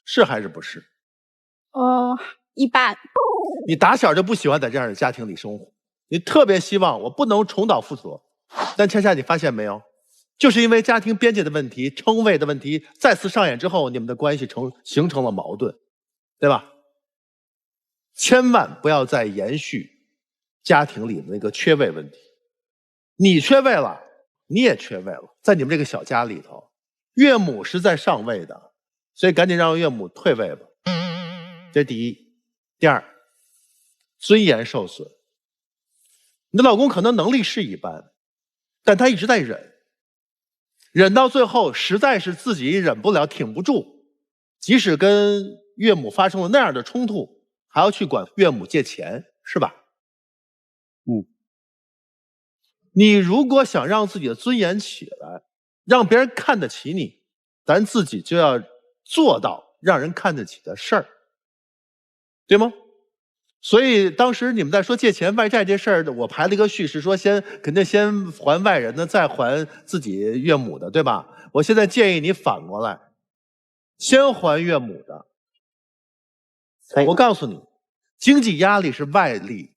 是还是不是？一般。你打小就不喜欢在这样的家庭里生活，你特别希望我不能重蹈覆辙，但恰恰你发现没有，就是因为家庭边界的问题、称谓的问题再次上演之后，你们的关系形成了矛盾，对吧？千万不要再延续家庭里的那个缺位问题。你缺位了，你也缺位了，在你们这个小家里头，岳母是在上位的，所以赶紧让岳母退位吧。这是第一。第二，尊严受损。你的老公可能能力是一般，但他一直在忍，忍到最后实在是自己忍不了，挺不住，即使跟岳母发生了那样的冲突，还要去管岳母借钱，是吧？你如果想让自己的尊严起来，让别人看得起你，咱自己就要做到让人看得起的事儿，对吗？所以当时你们在说借钱外债这事儿，我排了一个序是说肯定先还外人的，再还自己岳母的，对吧？我现在建议你反过来，先还岳母的。我告诉你，经济压力是外力。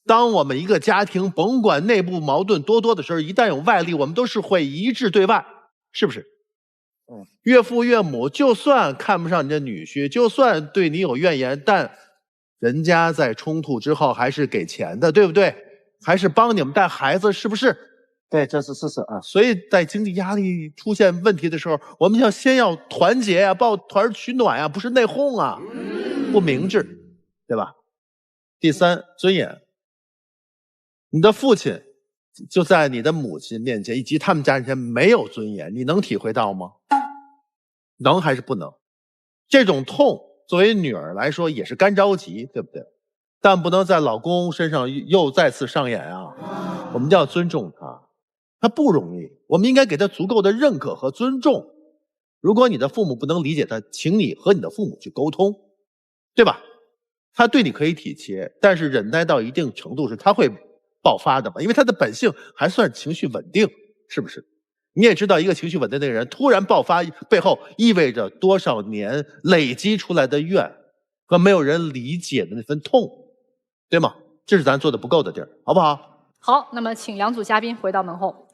当我们一个家庭甭管内部矛盾多的时候，一旦有外力，我们都是会一致对外，是不是？岳父岳母就算看不上你的女婿，就算对你有怨言，但人家在冲突之后还是给钱的，对不对？还是帮你们带孩子，是不是？对，这是事实啊。所以在经济压力出现问题的时候，我们先要团结啊，抱团取暖啊，不是内讧啊，不明智，对吧？第三，尊严。你的父亲就在你的母亲面前以及他们家人前没有尊严，你能体会到吗？能还是不能？这种痛作为女儿来说也是干着急，对不对？但不能在老公身上又再次上演啊！我们要尊重他，他不容易，我们应该给他足够的认可和尊重。如果你的父母不能理解他，请你和你的父母去沟通，对吧？他对你可以体贴，但是忍耐到一定程度时，他会爆发的嘛，因为他的本性还算情绪稳定，是不是？你也知道，一个情绪稳定的人突然爆发，背后意味着多少年累积出来的怨和没有人理解的那份痛，对吗？这是咱做的不够的地儿，好不好？好，那么请两组嘉宾回到门后。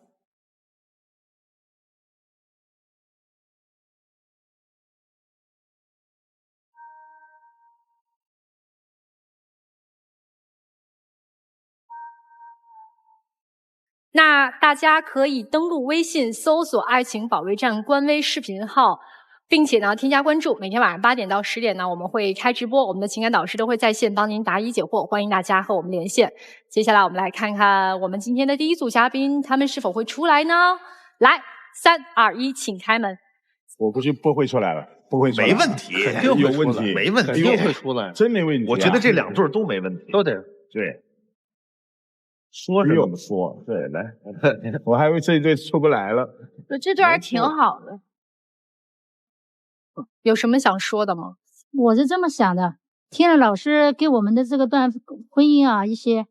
那大家可以登录微信搜索“爱情保卫战”官微视频号，并且呢添加关注。每天晚上8点到10点呢，我们会开直播，我们的情感导师都会在线帮您答疑解惑，欢迎大家和我们连线。接下来我们来看看我们今天的第一组嘉宾，他们是否会出来呢？来，3、2、1，请开门。我估计不会出来了，不会出来了，没问题，肯定有问题，没问题，肯定会出来，真没问题啊。我觉得这2对都没问题，都得对。说是这么说，对，来，我还以为这一对出不来了。这对还挺好的。有什么想说的吗？我是这么想的，听了老师给我们的这个段婚姻啊，一些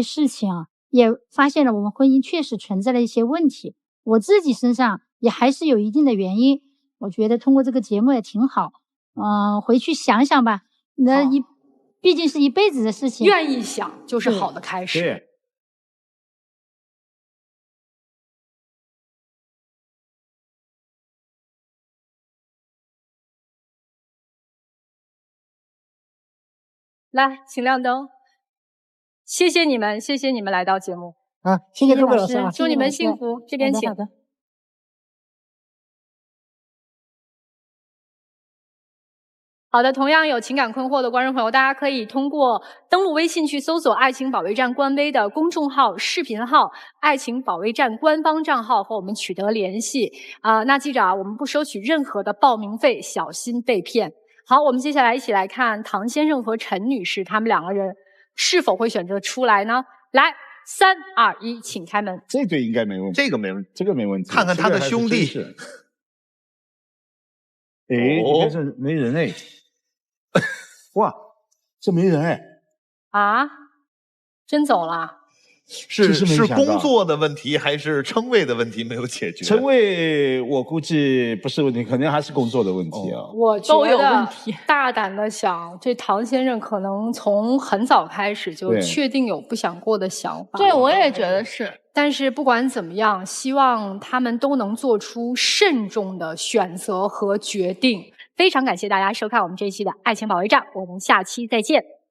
事情啊，也发现了我们婚姻确实存在了一些问题。我自己身上也还是有一定的原因，我觉得通过这个节目也挺好。回去想想吧，毕竟是一辈子的事情，愿意想就是好的开始。对。来，请亮灯。谢谢你们，谢谢你们来到节目。啊，谢谢各位老师啊，祝你们幸福。这边请。好的。好的，同样有情感困惑的观众朋友，大家可以通过登录微信去搜索“爱情保卫战”官微的公众号、视频号“爱情保卫战”官方账号和我们取得联系。那记着啊，我们不收取任何的报名费，小心被骗。好，我们接下来一起来看唐先生和陈女士，他们2个人是否会选择出来呢？来，3、2、1，请开门。这对应该没问题，这个没问题，这个没问题。看看他的兄弟。哎，你看这没人哎。哇，这没人哎！啊，真走了？是工作的问题还是称谓的问题没有解决？称谓我估计不是问题，可能还是工作的问题啊。我觉得大胆的想，这唐先生可能从很早开始就确定有不想过的想法。对，我也觉得是。但是不管怎么样，希望他们都能做出慎重的选择和决定。非常感谢大家收看我们这一期的《爱情保卫战》，我们下期再见。